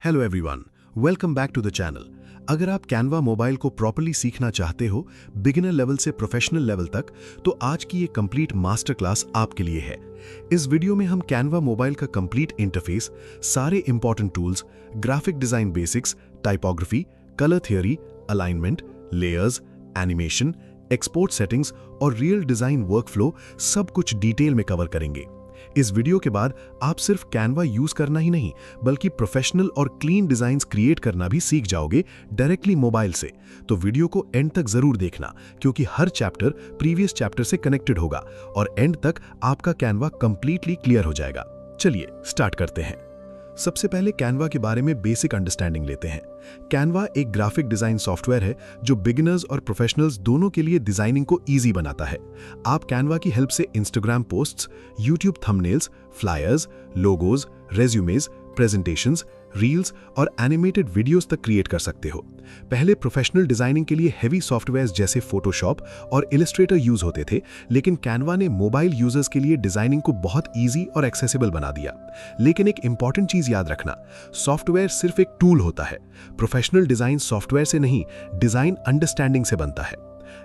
Hello everyone, welcome back to the channel. अगर आप Canva mobile को प्रॉपर्ली सीखना चाहते हो, बिगिनर लेवल से प्रोफेशनल लेवल तक, तो आज की ये कंप्लीट मास्टर क्लास आपके लिए है। इस वीडियो में हम कैनवा मोबाइल का कंप्लीट इंटरफेस, सारे important tools, graphic design basics, typography, colour theory, alignment, layers, animation, export settings और रियल डिजाइन वर्कफ्लो सब कुछ डिटेल में कवर करेंगे। इस वीडियो के बाद आप सिर्फ कैनवा यूज करना ही नहीं, बल्कि प्रोफेशनल और क्लीन डिजाइन्स क्रिएट करना भी सीख जाओगे डायरेक्टली मोबाइल से। तो वीडियो को एंड तक जरूर देखना, क्योंकि हर चैप्टर प्रीवियस चैप्टर से कनेक्टेड होगा और एंड तक आपका कैनवा कंप्लीटली क्लियर हो जाएगा। चलिए स्टार्ट करते हैं। सबसे पहले कैनवा के बारे में बेसिक अंडरस्टैंडिंग लेते हैं। कैनवा एक ग्राफिक डिजाइन सॉफ्टवेयर है जो बिगिनर्स और प्रोफेशनल्स दोनों के लिए डिजाइनिंग को इजी बनाता है। आप कैनवा की हेल्प से Instagram posts, YouTube thumbnails, flyers, logos, resumes, presentations, reels और एनिमेटेड वीडियोस तक क्रिएट कर सकते हो। पहले प्रोफेशनल डिजाइनिंग के लिए हेवी सॉफ्टवेयर्स जैसे फोटोशॉप और इलस्ट्रेटर यूज होते थे, लेकिन कैनवा ने मोबाइल यूजर्स के लिए डिजाइनिंग को बहुत इजी और एक्सेसिबल बना दिया। लेकिन एक इंपॉर्टेंट चीज याद रखना, सॉफ्टवेयर सिर्फ एक टूल होता है। प्रोफेशनल डिजाइन सॉफ्टवेयर से नहीं, डिजाइन अंडरस्टैंडिंग से बनता है।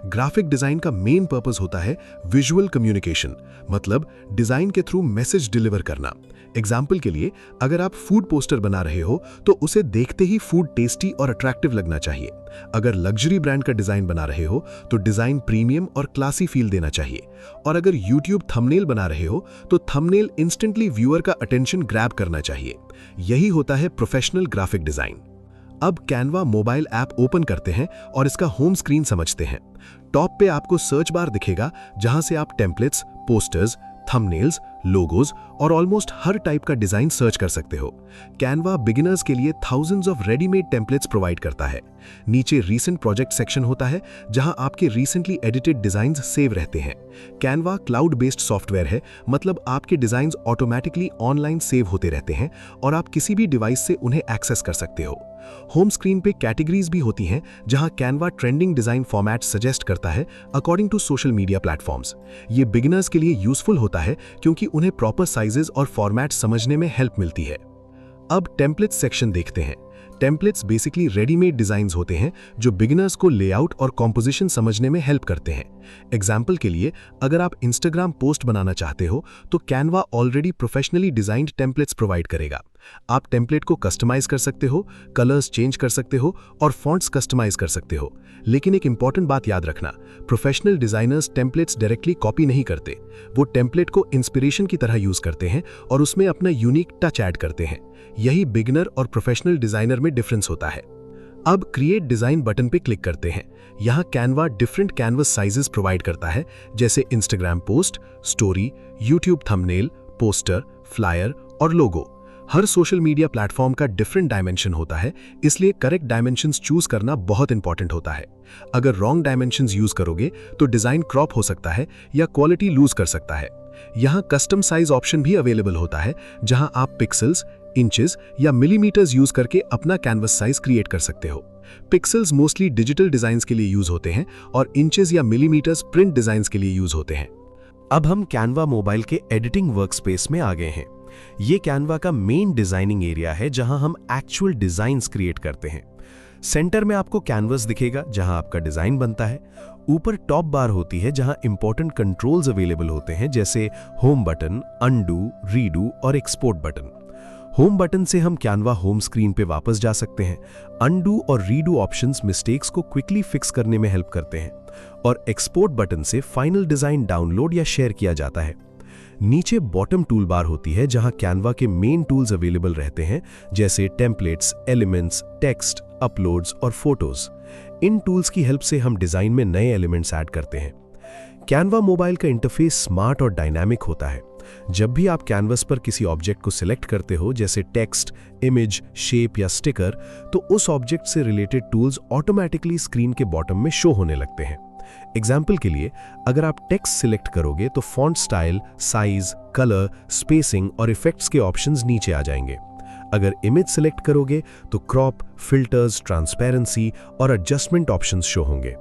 ग्राफिक डिजाइन का मेन पर्पस होता है विजुअल कम्युनिकेशन, मतलब डिजाइन के थ्रू मैसेज डिलीवर करना। एग्जाम्पल के लिए, अगर आप फूड पोस्टर बना रहे हो तो उसे देखते ही फूड टेस्टी और अट्रैक्टिव लगना चाहिए। अगर लग्जरी ब्रांड का डिजाइन बना रहे हो तो डिजाइन प्रीमियम और क्लासी फील देना चाहिए। और अगर यूट्यूब थंबनेल बना रहे हो तो थंबनेल इंस्टेंटली व्यूअर का अटेंशन ग्रैब करना चाहिए। यही होता है प्रोफेशनल ग्राफिक डिजाइन। अब कैनवा मोबाइल ऐप ओपन करते हैं और इसका होम स्क्रीन समझते हैं। टॉप पे आपको सर्च बार दिखेगा, जहां से आप टेम्पलेट्स, पोस्टर्स, थंबनेल्स, लोगोज और ऑलमोस्ट हर टाइप का डिजाइन सर्च कर सकते हो। कैनवा बिगिनर्स के लिए thousands of readymade templates provide करता है। नीचे रीसेंट प्रोजेक्ट सेक्शन होता है, जहां आपके रिसेंटली एडिटेड डिजाइन्स सेव रहते हैं। कैनवा क्लाउड बेस्ड सॉफ्टवेयर है, मतलब आपके डिजाइन्स ऑटोमेटिकली ऑनलाइन सेव होते रहते हैं और आप किसी भी डिवाइस से उन्हें एक्सेस कर सकते हो। होम स्क्रीन पे कैटेगरीज भी होती हैं, जहां Canva trending design format suggest करता है according to social media platforms. ये बिगिनर्स के लिए यूजफुल होता है, क्योंकि उन्हें प्रॉपर साइजेस और फॉर्मेट समझने में हेल्प मिलती है। अब टेम्पलेट्स सेक्शन देखते हैं। टेम्पलेट्स बेसिकली रेडीमेड डिजाइन्स होते हैं जो बिगिनर्स को लेआउट और कॉम्पोजिशन समझने में हेल्प करते हैं। एग्जाम्पल के लिए, अगर आप इंस्टाग्राम पोस्ट बनाना चाहते हो तो Canva already professionally designed templates provide करेगा। आप टेम्पलेट को कस्टमाइज कर सकते हो, कलर्स चेंज कर सकते हो और फॉन्ट्स कस्टमाइज कर सकते हो। लेकिन एक इंपॉर्टेंट बात याद रखना, professional designers templates directly copy नहीं करते। वो टेम्पलेट को इंस्पिरेशन की तरह यूज करते हैं और उसमें अपना यूनिक टच ऐड करते हैं। यही बिगिनर और प्रोफेशनल डिजाइनर में डिफरेंस होता है। अब क्रिएट डिजाइन बटन पे क्लिक करते हैं। यहाँ Canva different canvas sizes provide करता है, जैसे Instagram post, story, YouTube thumbnail, poster, flyer और लोगो। हर सोशल मीडिया प्लेटफॉर्म का डिफरेंट डायमेंशन होता है, इसलिए करेक्ट डायमेंशंस चूज करना बहुत इंपॉर्टेंट होता है। अगर रॉन्ग डायमेंशंस यूज करोगे तो डिजाइन क्रॉप हो सकता है या क्वालिटी लूज कर सकता है। यहाँ कस्टम साइज ऑप्शन भी अवेलेबल होता है, जहां आप पिक्सल्स, इंचेस या मिलीमीटर्स यूज करके अपना कैनवस साइज क्रिएट कर सकते हो। पिक्सल्स मोस्टली डिजिटल डिजाइन्स के लिए यूज होते हैं और इंचेस या मिलीमीटर्स प्रिंट डिजाइन्स के लिए यूज होते हैं। अब हम कैनवा मोबाइल के एडिटिंग वर्कस्पेस में आ गए हैं। ये कैनवा का मेन डिजाइनिंग एरिया है, जहां हम एक्चुअल डिजाइन्स क्रिएट करते हैं। सेंटर में आपको कैनवस दिखेगा, जहां आपका डिजाइन बनता है। ऊपर टॉप बार होती है, जहां इंपॉर्टेंट कंट्रोल्स अवेलेबल होते हैं, जैसे होम बटन, अनडू, रीडू और एक्सपोर्ट बटन। होम बटन से हम कैनवा होम स्क्रीन पे वापस जा सकते हैं। अनडू और रीडू ऑप्शंस मिस्टेक्स को क्विकली फिक्स करने में हेल्प करते हैं और एक्सपोर्ट बटन से फाइनल डिजाइन डाउनलोड या शेयर किया जाता है। नीचे बॉटम टूल बार होती है, जहां कैनवा के मेन टूल्स अवेलेबल रहते हैं, जैसे टेम्पलेट्स, एलिमेंट्स, टेक्स्ट, अपलोड्स और फोटोज। इन टूल्स की हेल्प से हम डिजाइन में नए एलिमेंट्स ऐड करते हैं। कैनवा मोबाइल का इंटरफेस स्मार्ट और डायनामिक होता है। जब भी आप कैनवस पर किसी ऑब्जेक्ट को सिलेक्ट करते हो, जैसे टेक्स्ट, इमेज, शेप या स्टिकर, तो उस ऑब्जेक्ट से रिलेटेड टूल्स ऑटोमेटिकली स्क्रीन के बॉटम में शो होने लगते हैं। एग्जाम्पल के लिए, अगर आप टेक्स्ट सिलेक्ट करोगे तो font style, size, colour, spacing और इफेक्ट्स के ऑप्शंस नीचे आ जाएंगे। अगर इमेज सिलेक्ट करोगे तो क्रॉप, फिल्टर्स, ट्रांसपेरेंसी और एडजस्टमेंट ऑप्शंस शो होंगे।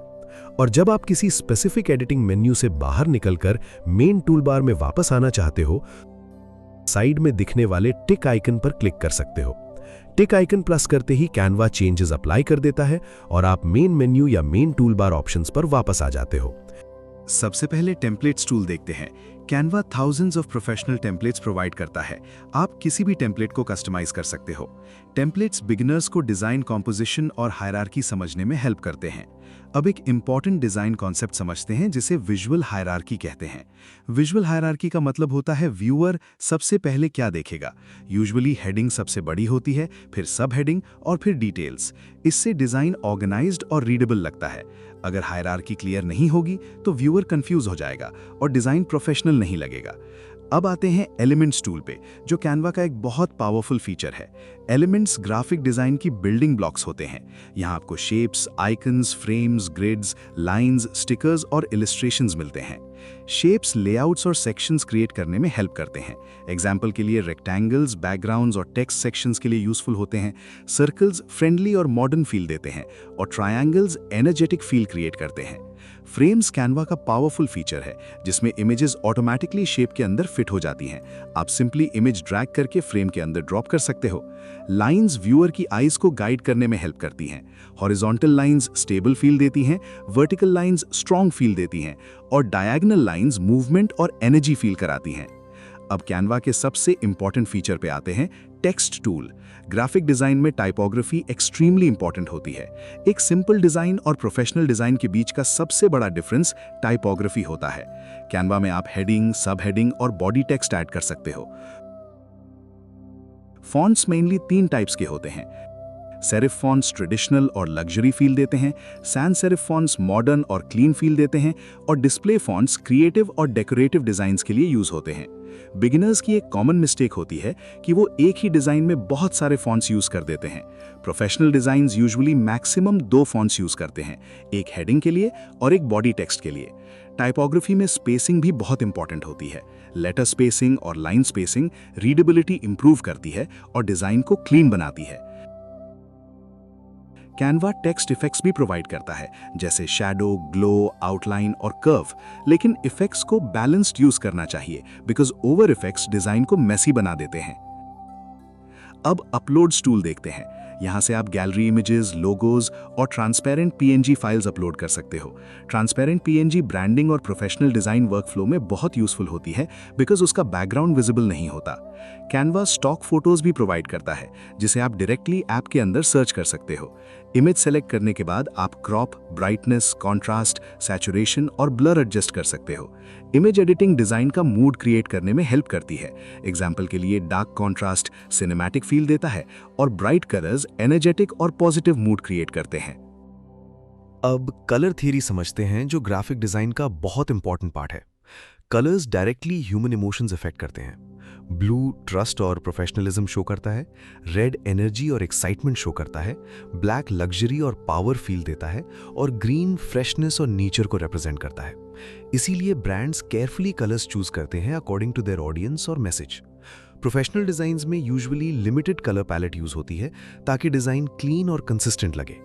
और जब आप किसी स्पेसिफिक एडिटिंग मेन्यू से बाहर निकलकर मेन टूलबार में वापस आना चाहते हो, साइड में दिखने वाले टिक आइकन पर क्लिक कर सकते हो। टिक आइकन प्लस करते ही कैनवा चेंजेस अप्लाई कर देता है और आप मेन मेन्यू या मेन टूल बार ऑप्शंस पर वापस आ जाते हो। सबसे पहले टेम्पलेट्स टूल देखते हैं। Canva thousands of professional templates provide करता है। आप किसी भी टेम्पलेट को कस्टमाइज कर सकते हो। टेम्पलेट्स बिगिनर्स को डिजाइन, कॉम्पोजिशन और हायरार्की समझने में हेल्प करते हैं। अब एक इंपॉर्टेंट डिजाइन कॉन्सेप्ट समझते हैं जिसे विजुअल हायरार्की कहते हैं। विजुअल हायरार्की का मतलब होता है व्यूअर सबसे पहले क्या देखेगा। यूजुअली हेडिंग सबसे बड़ी होती है, फिर सब हेडिंग और फिर डिटेल्स। इससे डिजाइन ऑर्गेनाइज्ड और रीडेबल लगता है। अगर हायरार्की क्लियर नहीं होगी तो व्यूअर कंफ्यूज हो जाएगा और डिजाइन प्रोफेशनल नहीं लगेगा। अब आते हैं एलिमेंट्स टूल पे, जो कैनवा का एक बहुत पावरफुल फीचर है। एलिमेंट्स ग्राफिक डिजाइन की बिल्डिंग ब्लॉक्स होते हैं। यहाँ आपको shapes, icons, frames, grids, lines, stickers और इलस्ट्रेशंस मिलते हैं। शेप्स लेआउट्स और सेक्शंस क्रिएट करने में हेल्प करते हैं। एग्जाम्पल के लिए रेक्टेंगल्स बैकग्राउंड्स और टेक्स्ट सेक्शंस के लिए यूजफुल होते हैं। सर्कल्स फ्रेंडली और मॉडर्न फील देते हैं और ट्रायंगल्स एनर्जेटिक फील क्रिएट करते हैं। फ्रेम्स कैनवा का पावरफुल फीचर है जिसमें इमेजेस ऑटोमेटिकली शेप के अंदर फिट हो जाती हैं। आप सिंपली इमेज ड्रैग करके फ्रेम के अंदर ड्रॉप कर सकते हो। लाइंस व्यूअर की आईज को गाइड करने में हेल्प करती हैं। हॉरिजॉन्टल लाइंस स्टेबल फील देती हैं, वर्टिकल लाइंस स्ट्रॉन्ग फील देती हैं और डायगोनल लाइंस मूवमेंट और एनर्जी फील कराती हैं। अब कैनवा के सबसे इंपॉर्टेंट फीचर पे आते हैं, टेक्स्ट टूल। ग्राफिक डिजाइन में टाइपोग्राफी एक्सट्रीमली इंपॉर्टेंट होती है। एक सिंपल डिजाइन और प्रोफेशनल डिजाइन के बीच का सबसे बड़ा डिफरेंस टाइपोग्राफी होता है। कैनवा में आप हेडिंग, सब हेडिंग और बॉडी टेक्स्ट ऐड कर सकते हो। फॉन्ट्स मेनली 3 टाइप्स के होते हैं। सेरिफ फॉन्ट्स ट्रेडिशनल और लग्जरी फील देते हैं, सैंस सेरिफ फॉन्ट्स मॉडर्न और क्लीन फील देते हैं और डिस्प्ले फॉन्ट्स क्रिएटिव और डेकोरेटिव डिजाइन्स के लिए यूज होते हैं। बिगिनर्स की एक कॉमन मिस्टेक होती है कि वो एक ही डिजाइन में बहुत सारे फॉन्ट्स यूज कर देते हैं। Professional designs usually maximum 2 fonts use करते हैं, एक हेडिंग के लिए और एक बॉडी टेक्स्ट के लिए। टाइपोग्राफी में स्पेसिंग भी बहुत इंपॉर्टेंट होती है। लेटर स्पेसिंग और लाइन स्पेसिंग रीडेबिलिटी इंप्रूव करती है और डिजाइन को क्लीन बनाती है। कैनवा टेक्स्ट इफेक्ट्स भी प्रोवाइड करता है, जैसे शैडो, ग्लो, आउटलाइन और कर्व, लेकिन इफेक्ट्स को बैलेंस्ड यूज करना चाहिए बिकॉज ओवर इफेक्ट्स डिजाइन को मेसी बना देते हैं। अब अपलोड्स टूल देखते हैं। यहाँ से आप गैलरी इमेजेस, लोगोज और ट्रांसपेरेंट पीएनजी फाइल्स अपलोड कर सकते हो। ट्रांसपेरेंट पीएनजी ब्रांडिंग और प्रोफेशनल डिजाइन वर्कफ्लो में बहुत यूजफुल होती है बिकॉज उसका बैकग्राउंड विजिबल नहीं होता। कैनवा स्टॉक फोटोज भी प्रोवाइड करता है जिसे आप डायरेक्टली ऐप के अंदर सर्च कर सकते हो। इमेज सेलेक्ट करने के बाद आप क्रॉप, ब्राइटनेस, कॉन्ट्रास्ट, सैचुरेशन और ब्लर एडजस्ट कर सकते हो। इमेज एडिटिंग डिजाइन का मूड क्रिएट करने में हेल्प करती है। एग्जाम्पल के लिए डार्क कॉन्ट्रास्ट सिनेमैटिक फील देता है और ब्राइट कलर्स एनर्जेटिक और पॉजिटिव मूड क्रिएट करते हैं। अब कलर थ्योरी समझते हैं, जो ग्राफिक डिजाइन का बहुत इंपॉर्टेंट पार्ट है। Colours directly human emotions affect करते हैं। ब्लू ट्रस्ट और प्रोफेशनलिज्म शो करता है, रेड एनर्जी और एक्साइटमेंट शो करता है, ब्लैक लग्जरी और पावर फील देता है और ग्रीन फ्रेशनेस और नेचर को रिप्रेजेंट करता है। इसीलिए ब्रांड्स केयरफुली कलर्स चूज करते हैं अकॉर्डिंग टू देयर ऑडियंस और मैसेज। प्रोफेशनल डिजाइन्स में usually limited colour palette use होती है ताकि डिजाइन क्लीन और कंसिस्टेंट लगे।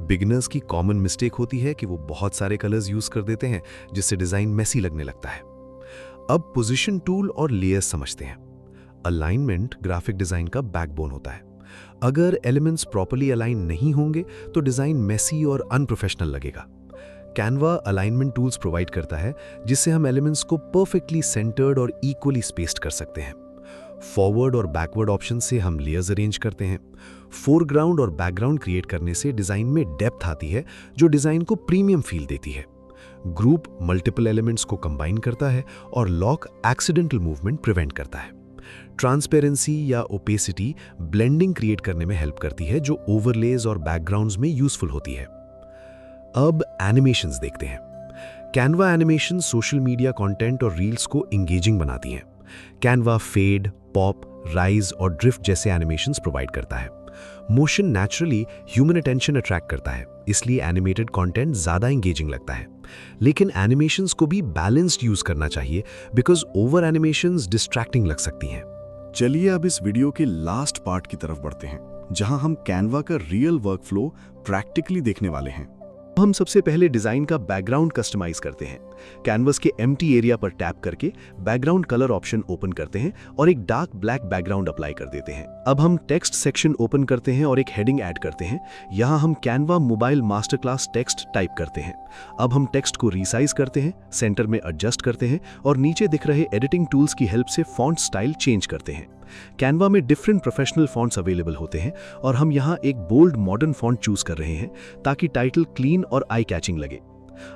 बिगिनर्स की कॉमन मिस्टेक होती है कि वो बहुत सारे कलर्स यूज कर देते हैं जिससे डिजाइन मेसी लगने लगता है। अब पोजीशन टूल और लेयर्स समझते हैं। अलाइनमेंट ग्राफिक डिजाइन का बैकबोन होता है। अगर एलिमेंट्स प्रॉपर्ली अलाइन नहीं होंगे तो डिजाइन मेसी और अनप्रोफेशनल लगेगा। कैनवा अलाइनमेंट टूल्स प्रोवाइड करता है जिससे हम एलिमेंट्स को परफेक्टली सेंटर्ड और इक्वली स्पेस्ड कर सकते हैं। फॉरवर्ड और बैकवर्ड ऑप्शन से हम लेयर्स अरेंज करते हैं। फोरग्राउंड और बैकग्राउंड क्रिएट करने से डिजाइन में डेप्थ आती है जो डिजाइन को प्रीमियम फील देती है। ग्रुप मल्टीपल एलिमेंट्स को कंबाइन करता है और लॉक एक्सीडेंटल मूवमेंट प्रिवेंट करता है। ट्रांसपेरेंसी या ओपेसिटी ब्लेंडिंग क्रिएट करने में हेल्प करती है जो ओवरलेज और बैकग्राउंड्स में यूजफुल होती है। अब एनिमेशंस देखते हैं। Canva animation social media content और रील्स को एंगेजिंग बनाती हैं। कैनवा फेड, पॉप, राइज और ड्रिफ्ट जैसे एनिमेशंस प्रोवाइड करता है। Motion naturally human attention attract करता है, इसलिए एनिमेटेड कंटेंट ज्यादा एंगेजिंग लगता है। लेकिन एनिमेशंस को भी बैलेंस्ड यूज करना चाहिए बिकॉज ओवर एनिमेशंस डिस्ट्रैक्टिंग लग सकती हैं। चलिए अब इस वीडियो के लास्ट पार्ट की तरफ बढ़ते हैं, जहां हम कैनवा का रियल वर्कफ्लो प्रैक्टिकली देखने वाले हैं। हम सबसे पहले डिजाइन का बैकग्राउंड कस्टमाइज करते हैं। कैनवस के एम्प्टी एरिया पर टैप करके बैकग्राउंड कलर ऑप्शन ओपन करते हैं और एक डार्क ब्लैक बैकग्राउंड अप्लाई कर देते हैं। अब हम टेक्स्ट सेक्शन ओपन करते हैं और एक हेडिंग ऐड करते हैं। यहाँ हम Canva mobile master class text type करते हैं। अब हम टेक्स्ट को रीसाइज करते हैं, सेंटर में एडजस्ट करते हैं और नीचे दिख रहे एडिटिंग टूल्स की हेल्प से फॉन्ट स्टाइल चेंज करते हैं। कैनवा में डिफरेंट प्रोफेशनल फॉन्ट्स अवेलेबल होते हैं और हम यहाँ एक बोल्ड मॉडर्न फॉन्ट चूज कर रहे हैं ताकि टाइटल क्लीन और आई कैचिंग लगे।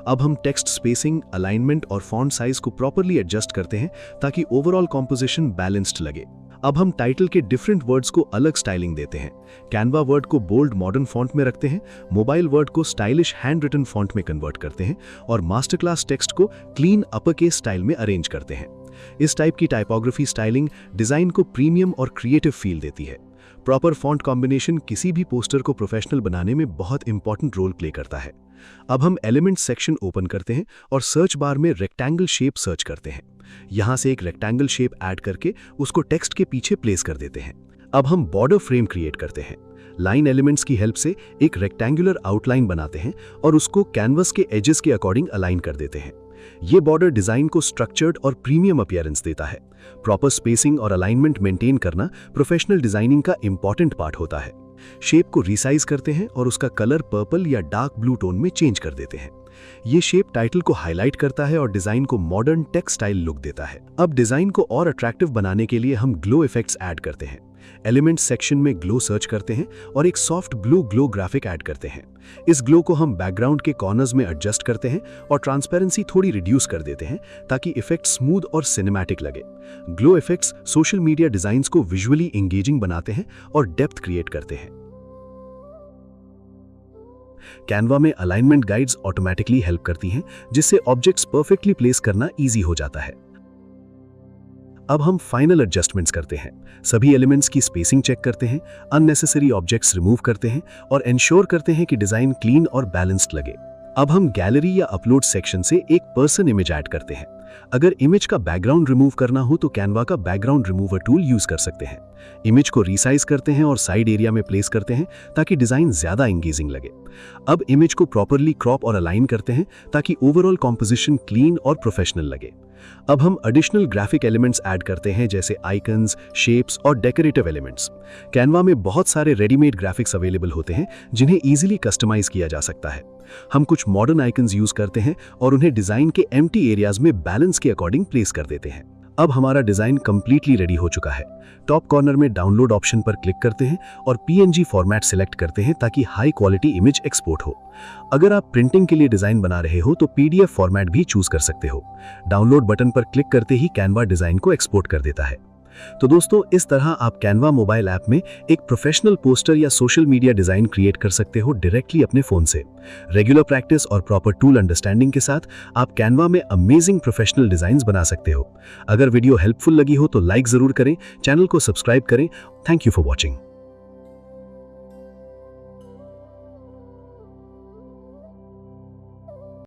अब हम टेक्स्ट स्पेसिंग, अलाइनमेंट और फॉन्ट साइज को प्रॉपर्ली एडजस्ट करते हैं ताकि ओवरऑल कॉम्पोजिशन बैलेंस्ड लगे। अब हम टाइटल के डिफरेंट वर्ड्स को अलग स्टाइलिंग देते हैं। कैनवा वर्ड को बोल्ड मॉडर्न फॉन्ट में रखते हैं, मोबाइल वर्ड को स्टाइलिश हैंड रिटन फॉन्ट में कन्वर्ट करते हैं और मास्टर क्लास टेक्स्ट को क्लीन अपर केस स्टाइल में अरेंज करते हैं। इस टाइप की टाइपोग्राफी स्टाइलिंग डिजाइन को प्रीमियम और क्रिएटिव फील देती है। प्रॉपर फॉन्ट कॉम्बिनेशन किसी भी पोस्टर को प्रोफेशनल बनाने में बहुत इंपॉर्टेंट रोल प्ले करता है। अब हम एलिमेंट सेक्शन ओपन करते हैं और सर्च बार में रेक्टेंगल शेप सर्च करते हैं। यहां से एक रेक्टेंगल शेप ऐड करके उसको टेक्स्ट के पीछे प्लेस कर देते हैं। अब हम बॉर्डर फ्रेम क्रिएट करते हैं। लाइन एलिमेंट्स की हेल्प से एक रेक्टेंगुलर आउटलाइन बनाते हैं और उसको कैनवस के एजेस के अकॉर्डिंग अलाइन कर देते हैं। ये बॉर्डर डिजाइन को स्ट्रक्चर्ड और प्रीमियम अपीयरेंस देता है। प्रॉपर स्पेसिंग और अलाइनमेंट मेंटेन करना प्रोफेशनल डिजाइनिंग का इंपॉर्टेंट पार्ट होता है। शेप को रीसाइज करते हैं और उसका कलर पर्पल या डार्क ब्लू टोन में चेंज कर देते हैं। ये शेप टाइटल को हाईलाइट करता है और डिजाइन को मॉडर्न टेक स्टाइल लुक देता है। अब डिजाइन को और अट्रैक्टिव बनाने के लिए हम ग्लो इफेक्ट्स ऐड करते हैं। एलिमेंट सेक्शन में ग्लो सर्च करते हैं और एक soft blue glow graphic add करते हैं। इस ग्लो को हम बैकग्राउंड के कॉर्नर्स में एडजस्ट करते हैं और ट्रांसपेरेंसी थोड़ी रिड्यूस कर देते हैं ताकि इफेक्ट स्मूथ और सिनेमैटिक लगे। Glow effects social media designs को विजुअली एंगेजिंग बनाते हैं और डेप्थ क्रिएट करते हैं। कैनवा में अलाइनमेंट गाइड्स ऑटोमेटिकली हेल्प करती हैं, जिससे ऑब्जेक्ट्स परफेक्टली प्लेस करना इजी हो जाता है। अब हम फाइनल एडजस्टमेंट्स करते हैं। सभी एलिमेंट्स की स्पेसिंग चेक करते हैं, अननेसेसरी ऑब्जेक्ट्स रिमूव करते हैं और इंश्योर करते हैं कि डिजाइन क्लीन और बैलेंस्ड लगे। अब हम गैलरी या अपलोड सेक्शन से एक पर्सन इमेज ऐड करते हैं। अगर इमेज का बैकग्राउंड रिमूव करना हो तो कैनवा का बैकग्राउंड रिमूवर टूल यूज कर सकते हैं। इमेज को रीसाइज करते हैं और साइड एरिया में प्लेस करते हैं ताकि डिजाइन ज्यादा एंगेजिंग लगे। अब इमेज को प्रॉपरली क्रॉप और अलाइन करते हैं ताकि ओवरऑल कॉम्पोजिशन क्लीन और प्रोफेशनल लगे। अब हम एडिशनल ग्राफिक एलिमेंट्स ऐड करते हैं, जैसे आइकन्स, शेप्स और डेकोरेटिव एलिमेंट्स। कैनवा में बहुत सारे रेडीमेड ग्राफिक्स अवेलेबल होते हैं जिन्हें इजीली कस्टमाइज किया जा सकता है। हम कुछ मॉडर्न आइकन्स यूज करते हैं और उन्हें डिजाइन के एम्प्टी एरियाज में बैलेंस के अकॉर्डिंग प्लेस कर देते हैं। अब हमारा डिजाइन कंप्लीटली रेडी हो चुका है। टॉप कॉर्नर में डाउनलोड ऑप्शन पर क्लिक करते हैं और PNG फॉर्मेट सिलेक्ट करते हैं ताकि हाई क्वालिटी इमेज एक्सपोर्ट हो। अगर आप प्रिंटिंग के लिए डिजाइन बना रहे हो तो PDF फॉर्मेट भी चूज कर सकते हो। डाउनलोड बटन पर क्लिक करते ही कैनवा डिजाइन को एक्सपोर्ट कर देता है। तो दोस्तों, इस तरह आप कैनवा मोबाइल ऐप में एक प्रोफेशनल पोस्टर या सोशल मीडिया डिजाइन क्रिएट कर सकते हो डायरेक्टली अपने फोन से। रेगुलर प्रैक्टिस और प्रॉपर टूल अंडरस्टैंडिंग के साथ आप कैनवा में अमेजिंग प्रोफेशनल डिजाइन्स बना सकते हो। अगर वीडियो हेल्पफुल लगी हो तो लाइक जरूर करें, चैनल को सब्सक्राइब करें। Thank you for watching.